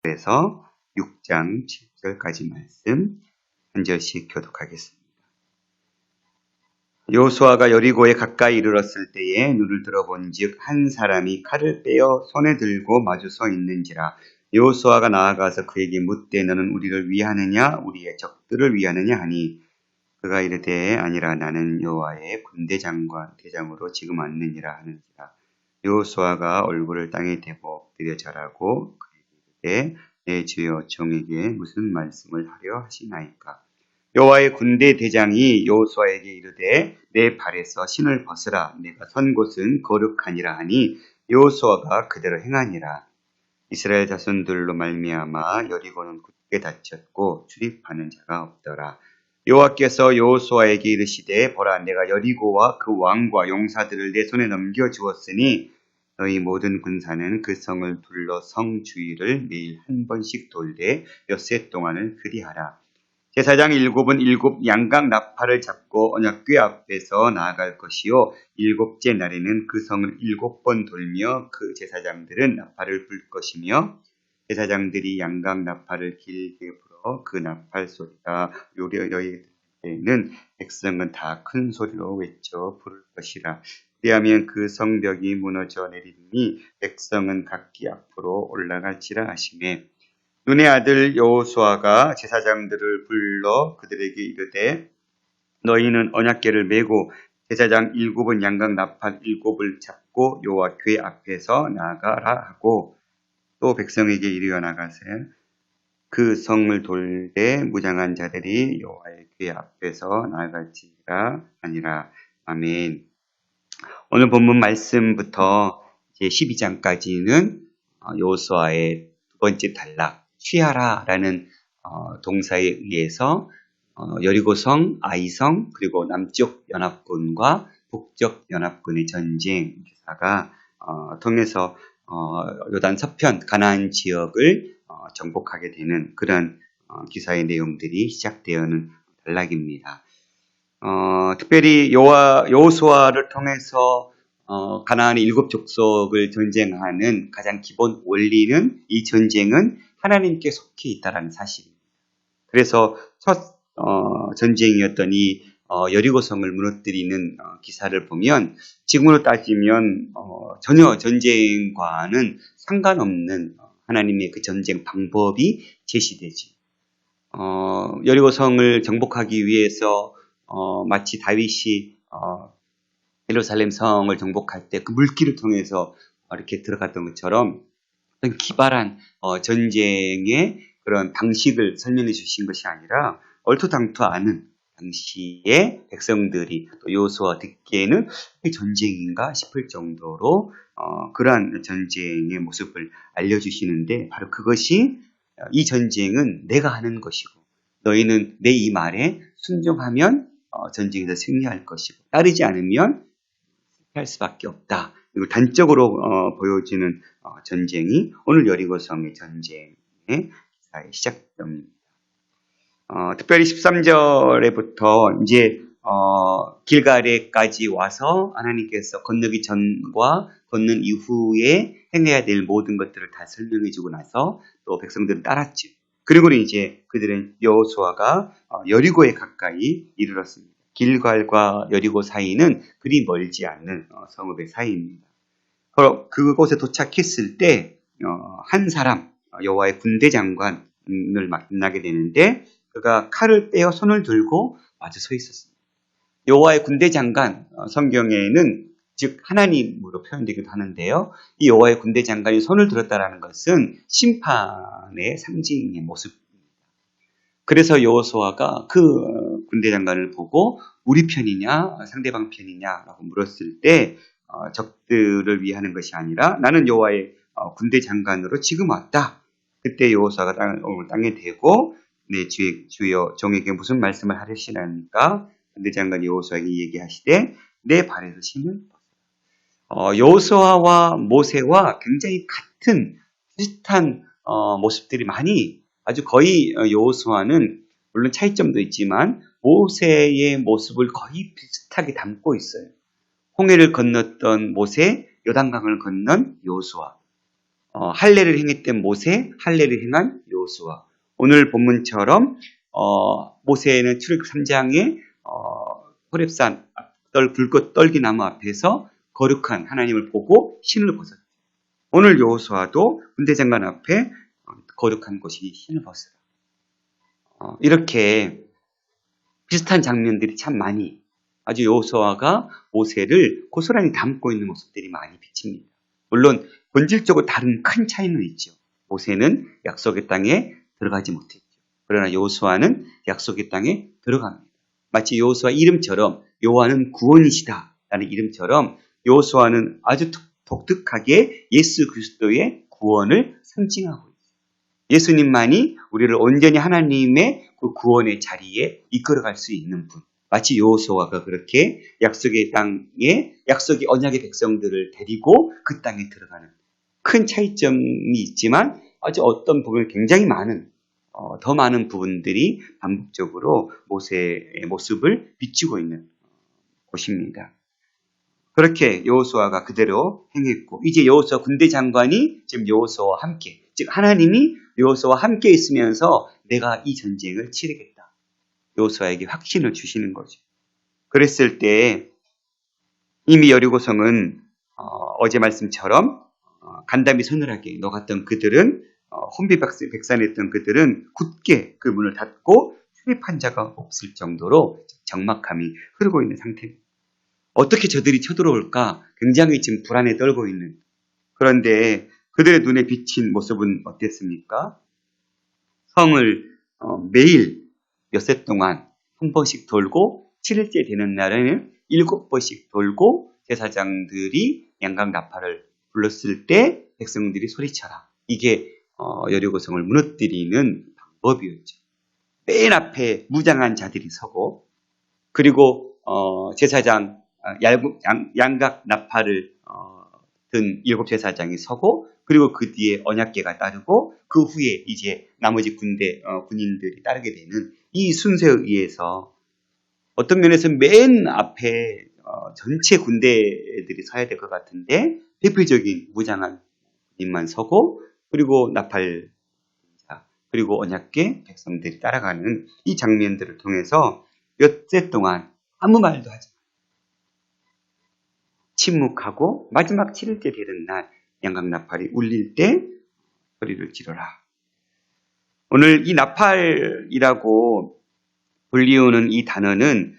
그래서 6장 7절까지 말씀 한 절씩 교독하겠습니다. 여호수아가 여리고에 가까이 이르렀을 때에 눈을 들어본즉 한 사람이 칼을 빼어 손에 들고 마주 서 있는지라. 여호수아가 나아가서 그에게 묻되 너는 우리를 위하느냐 우리의 적들을 위하느냐 하니 그가 이르되 아니라 나는 여호와의 군대 대장으로 지금 왔느니라 하는지라. 여호수아가 얼굴을 땅에 대고 엎드려 절하고 그에게 이르되 내 주여 종에게 무슨 말씀을 하려 하시나이까. 여호와의 군대 대장이 여호수아에게 이르되 내 발에서 신을 벗으라. 내가 선 곳은 거룩하니라 하니 여호수아가 그대로 행하니라. 이스라엘 자손들로 말미암아 여리고는 굳게 닫혔고 출입하는 자가 없더라. 여호와께서 여호수아에게 이르시되 보라 내가 여리고와 그 왕과 용사들을 내 손에 넘겨 주었으니 너희 모든 군사는 그 성을 둘러 성 주위를 매일 한 번씩 돌되 엿새 동안을 그리하라. 제사장 7은 7 양각 나팔을 잡고 언약궤 앞에서 나아갈 것이요 7째 날에는 그 성을 7번 돌며 그 제사장들은 나팔을 불 것이며 제사장들이 양각 나팔을 길게 불어 그 나팔 소리가 요려여일 때에는 백성은 다 큰 소리로 외쳐 부를 것이라. 그리하면 그 성벽이 무너져 내리니 백성은 각기 앞으로 올라갈지라 하시매 눈의 아들 여호수아가 제사장들을 불러 그들에게 이르되 너희는 언약궤를 메고 제사장 7은 양각 나팔 7을 잡고 여호와 궤 앞에서 나아가라 하고 또 백성에게 이르어 나가세 그 성을 돌되 무장한 자들이 여호와의 궤 앞에서 나아갈지라 하니라. 아멘. 오늘 본문 말씀부터 이제 12장까지는 여호수아의 두 번째 단락 취하라라는 동사에 의해서 여리고성, 아이성 그리고 남쪽 연합군과 북쪽 연합군의 전쟁 기사가 통해서 요단 서편 가나안 지역을 정복하게 되는 그런 기사의 내용들이 시작되어는 단락입니다. 특별히 여호수아를 통해서 가나안의 7 족속을 전쟁하는 가장 기본 원리는 이 전쟁은 하나님께 속해 있다는 사실입니다. 그래서 첫 전쟁이었던 이 여리고성을 무너뜨리는 기사를 보면 지금으로 따지면 전혀 전쟁과는 상관없는 하나님의 그 전쟁 방법이 제시되지. 여리고성을 정복하기 위해서 마치 다윗이 예루살렘 성을 정복할 때 그 물길을 통해서 이렇게 들어갔던 것처럼 어떤 기발한 전쟁의 그런 방식을 설명해 주신 것이 아니라 얼토당토 않은 당시의 백성들이 또 여호수아 듣기에는 이게 전쟁인가 싶을 정도로 그러한 전쟁의 모습을 알려주시는데 바로 그것이 이 전쟁은 내가 하는 것이고 너희는 내 이 말에 순종하면 전쟁에서 승리할 것이고 따르지 않으면 실패할 수밖에 없다. 그리고 단적으로 보여지는 전쟁이 오늘 여리고성의 전쟁의 기사의 시작점입니다. 특별히 13절에부터 이제 길갈에까지 와서 하나님께서 건너기 전과 건넌 이후에 행해야 될 모든 것들을 다 설명해주고 나서 또 백성들은 따랐죠. 그리고 이제 그들은 여호수아가 여리고에 가까이 이르렀습니다. 길갈과 여리고 사이는 그리 멀지 않는 성읍의 사이입니다. 그곳에 도착했을 때 한 사람 여호와의 군대 장관을 만나게 되는데 그가 칼을 빼어 손을 들고 마주 서 있었습니다. 여호와의 군대 장관 성경에는 즉 하나님으로 표현되기도 하는데요. 이 여호와의 군대 장관이 손을 들었다라는 것은 심판의 상징의 모습입니다. 그래서 여호수아가 그 군대 장관을 보고 우리 편이냐 상대방 편이냐라고 물었을 때 적들을 위하는 것이 아니라 나는 여호와의 군대 장관으로 지금 왔다. 그때 여호수아가 땅에 대고 내 주여 종에게 무슨 말씀을 하시나니까 군대 장관 여호수아에게 얘기하시되 내 발에서 신을 여호수아와 모세와 굉장히 같은 비슷한 모습들이 많이 아주 거의 여호수아는 물론 차이점도 있지만 모세의 모습을 거의 비슷하게 담고 있어요. 홍해를 건넜던 모세, 요단강을 건넌 여호수아. 할례를 행했던 모세, 할례를 행한 여호수아. 오늘 본문처럼 모세는 출애굽 3장에 호렙산 불꽃 떨기나무 앞에서 거룩한 하나님을 보고 신을 벗었죠. 오늘 여호수아도 군대장관 앞에 거룩한 곳이 신을 벗으라. 이렇게 비슷한 장면들이 참 많이 아주 여호수아가 모세를 고스란히 담고 있는 모습들이 많이 비칩니다. 물론 본질적으로 다른 큰 차이는 있죠. 모세는 약속의 땅에 들어가지 못했죠. 그러나 여호수아는 약속의 땅에 들어갑니다. 마치 여호수아 이름처럼 여호와는 구원이시다라는 이름처럼 여호수아는 아주 독특하게 예수 그리스도의 구원을 상징하고 있어요. 예수님만이 우리를 온전히 하나님의 그 구원의 자리에 이끌어갈 수 있는 분. 마치 여호수아가 그렇게 약속의 땅에 약속의 언약의 백성들을 데리고 그 땅에 들어가는 큰 차이점이 있지만 아주 어떤 부분에 굉장히 많은 더 많은 부분들이 반복적으로 모세의 모습을 비추고 있는 곳입니다. 그렇게 여호수아가 그대로 행했고 이제 여호수아 군대 장관이 지금 여호수아와 함께 즉 하나님이 여호수아와 함께 있으면서 내가 이 전쟁을 치르겠다. 여호수아에게 확신을 주시는 거죠. 그랬을 때 이미 여리고성은 어제 말씀처럼 간담이 서늘하게 녹았던 그들은 혼비백산했던 그들은 굳게 그 문을 닫고 출입한 자가 없을 정도로 적막함이 흐르고 있는 상태입니다. 어떻게 저들이 쳐들어올까 굉장히 지금 불안에 떨고 있는 그런데 그들의 눈에 비친 모습은 어땠습니까? 성을 매일 엿새 동안 한 번씩 돌고 7일째 되는 날에는 7번씩 돌고 제사장들이 양각 나팔을 불렀을 때 백성들이 소리쳐라. 이게 여리고성을 무너뜨리는 방법이었죠. 맨 앞에 무장한 자들이 서고 그리고 제사장 양각 나팔을 든 7제사장이 서고 그리고 그 뒤에 언약궤가 따르고 그 후에 이제 나머지 군인들이 따르게 되는 이 순서에 의해서 어떤 면에서 맨 앞에 전체 군대들이 서야 될 것 같은데 대표적인 무장한 군인만 서고 그리고 나팔자 그리고 언약궤 백성들이 따라가는 이 장면들을 통해서 엿새 동안 아무 말도 하지 않아요. 침묵하고 마지막 7일째 되는 날 양각나팔이 울릴 때 소리를 지르라. 오늘 이 나팔이라고 불리우는 이 단어는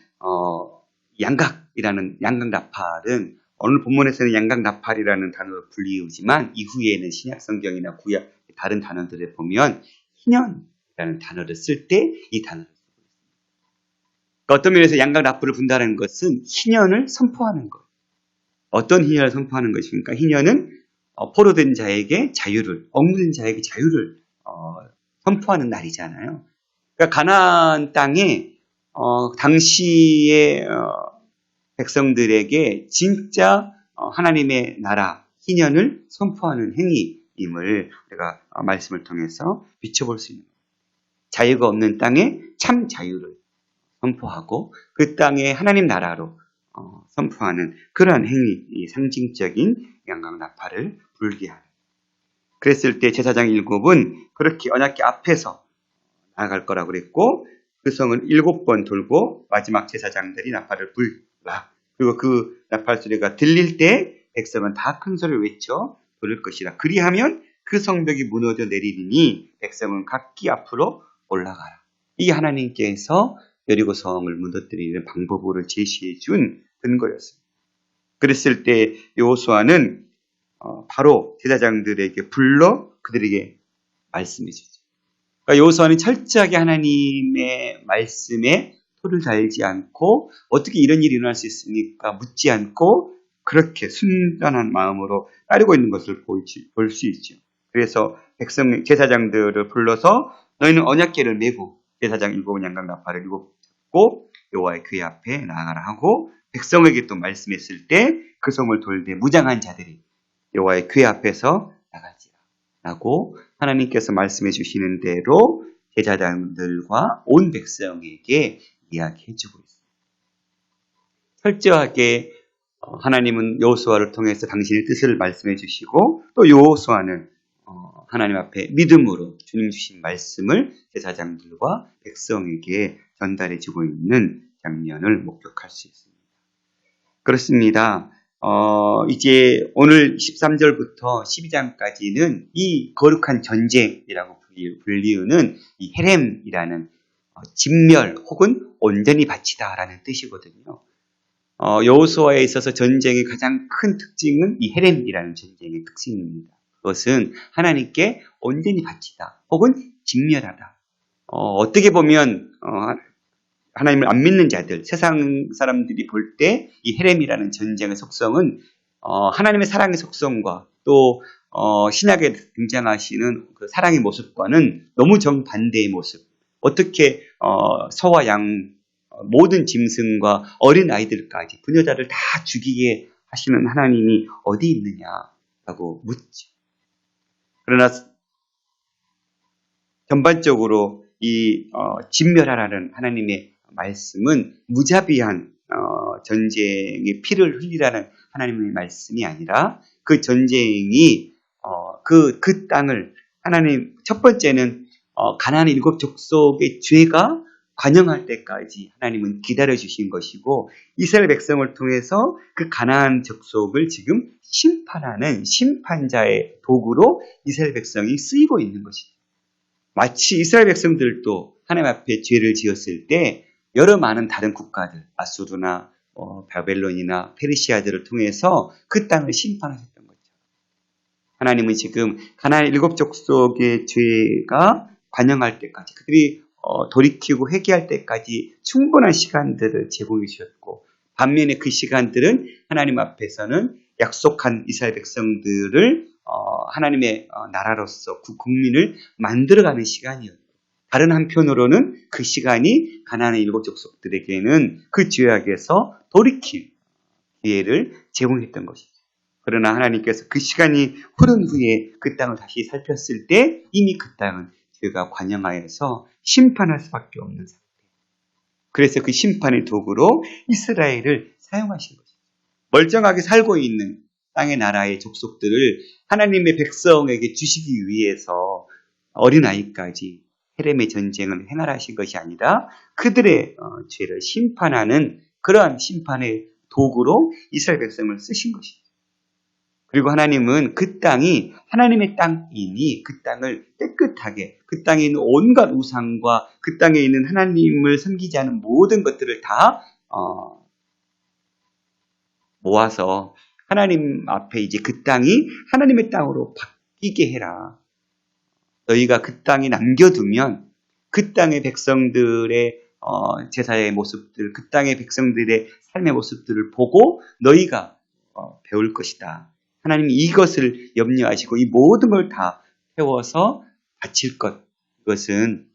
양각나팔은 오늘 본문에서는 양각나팔이라는 단어로 불리우지만 이후에는 신약성경이나 구약 다른 단어들에 보면 희년이라는 단어를 쓸 때 이 단어를 쓰고 있습니다. 그러니까 어떤 면에서 양각나팔을 분다는 것은 희년을 선포하는 것. 어떤 희년을 선포하는 것입니까? 희년은 포로된 자에게 자유를, 억누른 자에게 자유를 선포하는 날이잖아요. 그러니까 가나안 땅에 당시의 백성들에게 진짜 하나님의 나라 희년을 선포하는 행위임을 우리가 말씀을 통해서 비춰볼 수 있는 거예요. 자유가 없는 땅에 참 자유를 선포하고 그 땅에 하나님 나라로 선포하는 그러한 행위, 상징적인 양각나팔을 불게 하는. 그랬을 때 제사장 7은 그렇게 언약궤 앞에서 나아갈 거라고 그랬고 그 성은 7번 돌고 마지막 제사장들이 나팔을 불라. 그리고 그 나팔 소리가 들릴 때 백성은 다 큰 소리를 외쳐 부를 것이다. 그리하면 그 성벽이 무너져 내리니 백성은 각기 앞으로 올라가라. 이 하나님께서 여리고성을 무너뜨리는 방법을 제시해 준 근거였습니다. 그랬을 때 여호수아는 바로 제사장들에게 불러 그들에게 말씀해 주죠. 그러니까 여호수아는 철저하게 하나님의 말씀에 토를 달지 않고 어떻게 이런 일이 일어날 수 있습니까? 묻지 않고 그렇게 순전한 마음으로 따르고 있는 것을 볼 수 있죠. 그래서 제사장들을 불러서 너희는 언약궤를 메고 제사장 7 양각나팔을 7 잡고 여호와의 궤 앞에 나아가라 하고 백성에게 또 말씀했을 때 그 성을 돌되 무장한 자들이 여호와의 궤 앞에서 나갈지라 라고 하나님께서 말씀해 주시는 대로 제사장들과 온 백성에게 이야기해 주고 있습니다. 철저하게 하나님은 여호수아를 통해서 당신의 뜻을 말씀해 주시고 또 여호수아는 하나님 앞에 믿음으로 주님 주신 말씀을 제사장들과 백성에게 전달해 주고 있는 장면을 목격할 수 있습니다. 그렇습니다. 이제 오늘 13절부터 12장까지는 이 거룩한 전쟁이라고 불리우는 이 헤렘이라는 진멸 혹은 온전히 바치다라는 뜻이거든요. 여호수아에 있어서 전쟁의 가장 큰 특징은 이 헤렘이라는 전쟁의 특징입니다. 그것은 하나님께 온전히 바치다 혹은 진멸하다. 어떻게 보면 하나님을 안 믿는 자들, 세상 사람들이 볼 때 이 헤렘이라는 전쟁의 속성은 하나님의 사랑의 속성과 또 신약에 등장하시는 그 사랑의 모습과는 너무 정반대의 모습. 어떻게 소와 양, 모든 짐승과 어린 아이들까지 부녀자를 다 죽이게 하시는 하나님이 어디 있느냐라고 묻지. 그러나 전반적으로 이 진멸하라는 하나님의 말씀은 무자비한 전쟁의 피를 흘리라는 하나님의 말씀이 아니라 그 전쟁이 그 땅을 하나님 첫 번째는 가나안의 7 족속의 죄가 관영할 때까지 하나님은 기다려 주신 것이고 이스라엘 백성을 통해서 그 가나안 족속을 지금 심판하는 심판자의 도구로 이스라엘 백성이 쓰이고 있는 것이죠. 마치 이스라엘 백성들도 하나님 앞에 죄를 지었을 때 여러 많은 다른 국가들, 아수르나 바벨론이나 페르시아들을 통해서 그 땅을 심판하셨던 거죠. 하나님은 지금 가나안 7 족속의 죄가 관영할 때까지 그들이 돌이키고 회개할 때까지 충분한 시간들을 제공해 주셨고 반면에 그 시간들은 하나님 앞에서는 약속한 이스라엘 백성들을 하나님의 나라로서 그 국민을 만들어가는 시간이었고 다른 한편으로는 그 시간이 가나안의 7 족속들에게는 그 죄악에서 돌이킬 기회를 제공했던 것이죠. 그러나 하나님께서 그 시간이 흐른 후에 그 땅을 다시 살폈을 때 이미 그 땅은 죄가 관영하여서 심판할 수밖에 없는 상태. 그래서 그 심판의 도구로 이스라엘을 사용하신 것이죠. 멀쩡하게 살고 있는 땅의 나라의 족속들을 하나님의 백성에게 주시기 위해서 어린아이까지 헤렘의 전쟁을 행하신 것이 아니라 그들의 죄를 심판하는 그러한 심판의 도구로 이스라엘 백성을 쓰신 것이죠. 그리고 하나님은 그 땅이 하나님의 땅이니 그 땅을 깨끗하게 그 땅에 있는 온갖 우상과 그 땅에 있는 하나님을 섬기지 않은 모든 것들을 다 모아서 하나님 앞에 이제 그 땅이 하나님의 땅으로 바뀌게 해라. 너희가 그 땅에 남겨두면 그 땅의 백성들의 제사의 모습들, 그 땅의 백성들의 삶의 모습들을 보고 너희가 배울 것이다. 하나님이 이것을 염려하시고 이 모든 걸 다 태워서 바칠 것. 이것은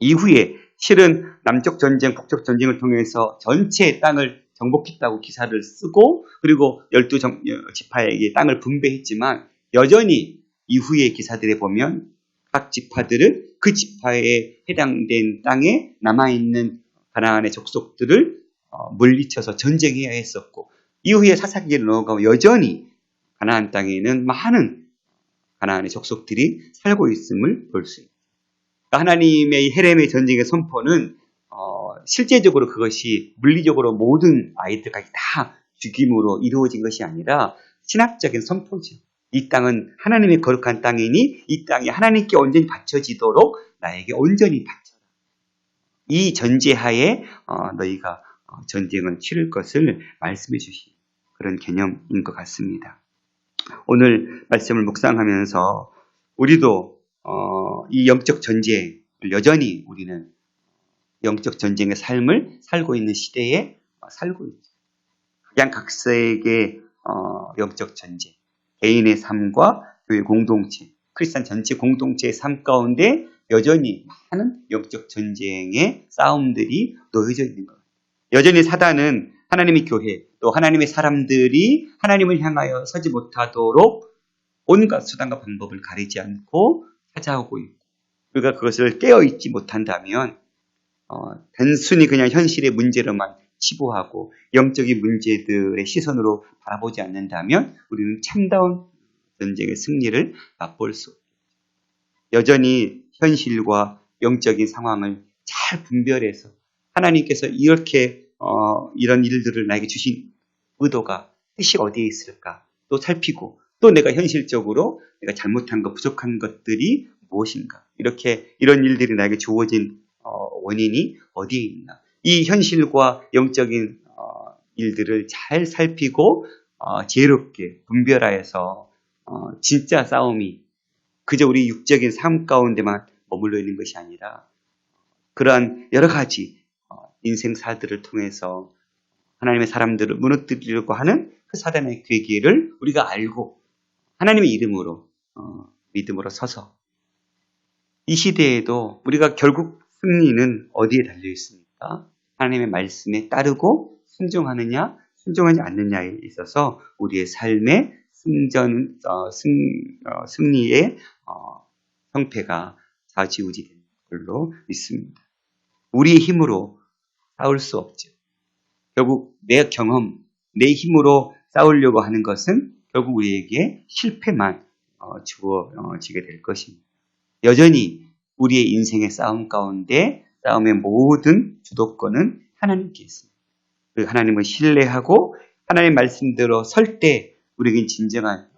이후에 실은 남쪽 전쟁, 북쪽 전쟁을 통해서 전체 땅을 정복했다고 기사를 쓰고 그리고 12지파에게 땅을 분배했지만 여전히 이후의 기사들에 보면 각 지파들은 그 지파에 해당된 땅에 남아있는 가나안의 족속들을 물리쳐서 전쟁해야 했었고 이후에 사사기를 넘어가면 여전히 가나안 땅에는 많은 가나안의 족속들이 살고 있음을 볼 수 있습니다. 하나님의 헤렘의 전쟁의 선포는 실제적으로 그것이 물리적으로 모든 아이들까지 다 죽임으로 이루어진 것이 아니라 신학적인 선포죠. 이 땅은 하나님의 거룩한 땅이니 이 땅이 하나님께 온전히 바쳐지도록 나에게 온전히 바쳐라. 이 전제하에 너희가 전쟁을 치를 것을 말씀해 주신 그런 개념인 것 같습니다. 오늘 말씀을 묵상하면서 우리도 이 영적 전쟁을 여전히 우리는 영적 전쟁의 삶을 살고 있는 시대에 살고 있죠. 각양각색의 영적 전쟁, 개인의 삶과 교회 공동체, 크리스찬 전체 공동체의 삶 가운데 여전히 많은 영적 전쟁의 싸움들이 놓여져 있는 것. 여전히 사단은 하나님의 교회, 또 하나님의 사람들이 하나님을 향하여 서지 못하도록 온갖 수단과 방법을 가리지 않고 찾아오고 있고, 우리가 그것을 깨어있지 못한다면 단순히 그냥 현실의 문제로만 치부하고 영적인 문제들의 시선으로 바라보지 않는다면 우리는 참다운 전쟁의 승리를 맛볼 수 없습니다. 여전히 현실과 영적인 상황을 잘 분별해서 하나님께서 이렇게 이런 일들을 나에게 주신 의도가 뜻이 어디에 있을까 또 살피고 또 내가 현실적으로 내가 잘못한 것 부족한 것들이 무엇인가 이렇게 이런 일들이 나에게 주어진 원인이 어디에 있나 이 현실과 영적인 일들을 잘 살피고 지혜롭게 분별하여서 진짜 싸움이 그저 우리 육적인 삶 가운데만 머물러 있는 것이 아니라 그러한 여러 가지 인생사들을 통해서 하나님의 사람들을 무너뜨리려고 하는 그 사단의 괴기를 우리가 알고 하나님의 이름으로 믿음으로 서서 이 시대에도 우리가 결국 승리는 어디에 달려 있습니까? 하나님의 말씀에 따르고 순종하느냐 순종하지 않느냐에 있어서 우리의 삶의 승리의 형태가 좌지우지되는 걸로 믿습니다. 우리의 힘으로 싸울 수 없죠. 결국 내 경험, 내 힘으로 싸우려고 하는 것은 결국 우리에게 실패만 주어지게 될 것입니다. 여전히 우리의 인생의 싸움 가운데 싸움의 모든 주도권은 하나님께 있습니다. 그 하나님을 신뢰하고 하나님의 말씀대로 설 때 우리에겐 진정한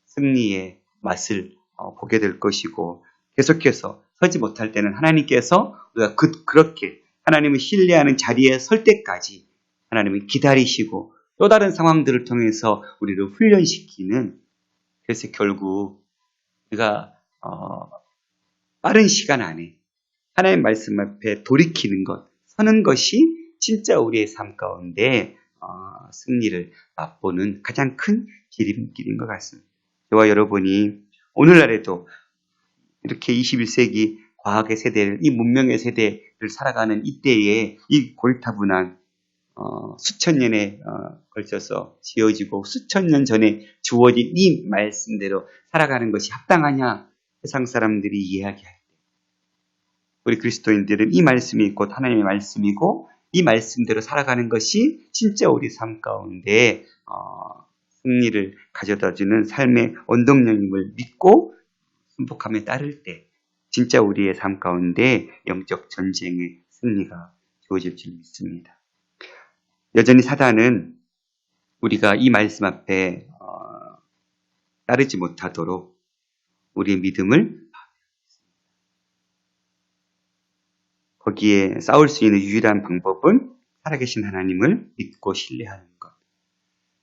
승리의 맛을 보게 될 것이고 계속해서 서지 못할 때는 하나님께서 우리가 그렇게 하나님을 신뢰하는 자리에 설 때까지 하나님을 기다리시고 또 다른 상황들을 통해서 우리를 훈련시키는 그래서 결국 우리가 빠른 시간 안에 하나님의 말씀 앞에 돌이키는 것, 서는 것이 진짜 우리의 삶 가운데 승리를 맛보는 가장 큰 지름길인 것 같습니다. 저와 여러분이 오늘날에도 이렇게 21세기 과학의 세대를, 이 문명의 세대를 살아가는 이때에 이 고리타분한 수천 년에 걸쳐서 지어지고 수천 년 전에 주어진 이 말씀대로 살아가는 것이 합당하냐 세상 사람들이 이야기할 때 우리 그리스도인들은 이 말씀이 곧 하나님의 말씀이고 이 말씀대로 살아가는 것이 진짜 우리 삶 가운데 승리를 가져다주는 삶의 원동력임을 믿고 순복함에 따를 때 진짜 우리의 삶 가운데 영적 전쟁의 승리가 주어질 줄 믿습니다. 여전히 사단은 우리가 이 말씀 앞에 따르지 못하도록 우리의 믿음을 거기에 싸울 수 있는 유일한 방법은 살아계신 하나님을 믿고 신뢰하는 것.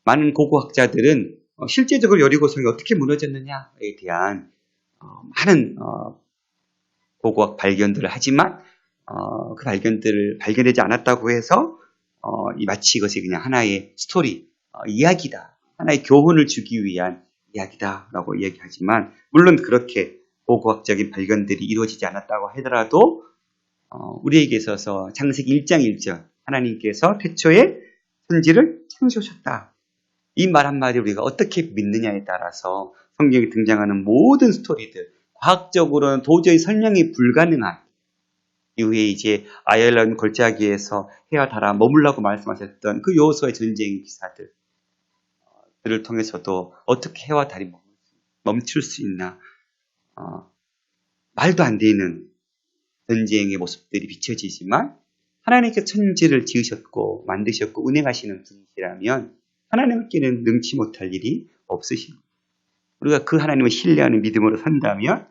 많은 고고학자들은 실제적으로 여리고성이 어떻게 무너졌느냐에 대한 많은 고고학 발견들을 하지만 그 발견들을 발견되지 않았다고 해서 마치 이것이 그냥 하나의 스토리, 이야기다. 하나의 교훈을 주기 위한 이야기다라고 이야기하지만 물론 그렇게 고고학적인 발견들이 이루어지지 않았다고 하더라도 우리에게 있어서 창세기 1장 1절 하나님께서 태초에 천지를 창조하셨다. 이 말 한마디 우리가 어떻게 믿느냐에 따라서 성경에 등장하는 모든 스토리들 과학적으로는 도저히 설명이 불가능한 이후에 이제 아열란 골짜기에서 해와 달아 머물라고 말씀하셨던 그 여호수아의 전쟁 기사들을 통해서도 어떻게 해와 달이 멈출 수 있나 말도 안 되는 전쟁의 모습들이 비춰지지만 하나님께 천지를 지으셨고 만드셨고 운행하시는 분이시라면 하나님께는 능치 못할 일이 없으십니다. 우리가 그 하나님을 신뢰하는 믿음으로 산다면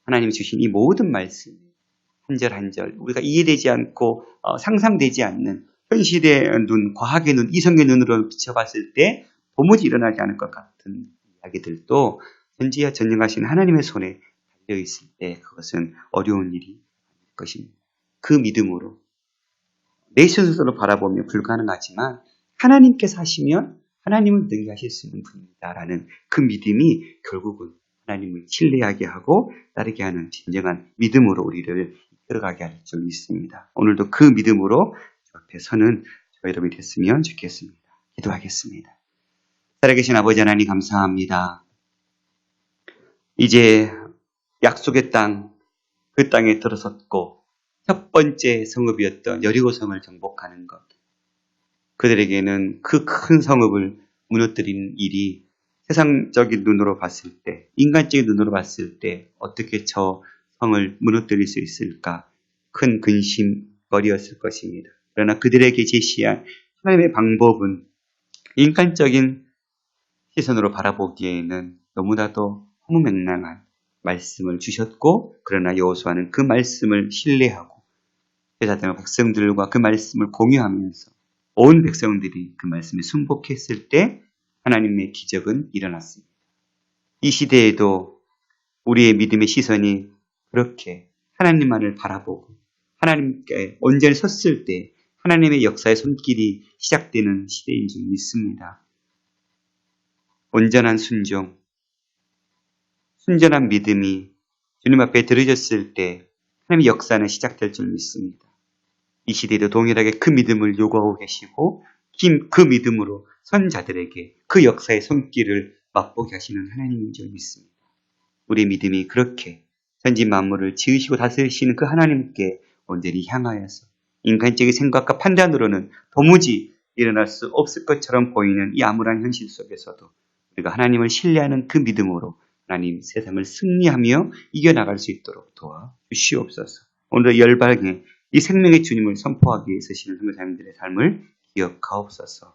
하나님이 주신 이 모든 말씀 한 절 한 절 우리가 이해되지 않고 상상되지 않는 현실의 눈, 과학의 눈, 이성의 눈으로 비춰봤을 때 도무지 일어나지 않을 것 같은 이야기들도 전지와 전능하신 하나님의 손에 달려있을 때 그것은 어려운 일이 아닐 것입니다. 그 믿음으로 내 스스로 바라보면 불가능하지만 하나님께서 하시면 하나님은 능히 하실 수 있는 분이다라는 그 믿음이 결국은 하나님을 신뢰하게 하고 따르게 하는 진정한 믿음으로 우리를 이끌어가게 할 줄 믿습니다. 오늘도 그 믿음으로 주 앞에 서는 저와 여러분이 됐으면 좋겠습니다. 기도하겠습니다. 살아계신 아버지 하나님 감사합니다. 이제 약속의 땅, 그 땅에 들어섰고 첫 번째 성읍이었던 여리고성을 정복하는 것. 그들에게는 그 큰 성읍을 무너뜨리는 일이 세상적인 눈으로 봤을 때, 인간적인 눈으로 봤을 때 어떻게 저 성을 무너뜨릴 수 있을까? 큰 근심거리였을 것입니다. 그러나 그들에게 제시한 하나님의 방법은 인간적인 시선으로 바라보기에는 너무나도 허무맹랑한 말씀을 주셨고, 그러나 여호수아는 그 말씀을 신뢰하고 제사장과 백성들과 그 말씀을 공유하면서 온 백성들이 그 말씀에 순복했을 때 하나님의 기적은 일어났습니다. 이 시대에도 우리의 믿음의 시선이 그렇게 하나님만을 바라보고 하나님께 온전히 섰을 때 하나님의 역사의 손길이 시작되는 시대인 줄 믿습니다. 온전한 순종, 순전한 믿음이 주님 앞에 들어졌을 때 하나님의 역사는 시작될 줄 믿습니다. 이 시대에도 동일하게 그 믿음을 요구하고 계시고 그 믿음으로 선자들에게 그 역사의 손길을 맛보게 하시는 하나님인 줄 믿습니다. 우리의 믿음이 그렇게 천지 만물을 지으시고 다스리시는 그 하나님께 온전히 향하여서 인간적인 생각과 판단으로는 도무지 일어날 수 없을 것처럼 보이는 이 암울한 현실 속에서도 우리가 하나님을 신뢰하는 그 믿음으로 하나님 세상을 승리하며 이겨나갈 수 있도록 도와주시옵소서. 오늘 열발에 이 생명의 주님을 선포하기 위해 쓰시는 선교사님들의 삶을 기억하옵소서.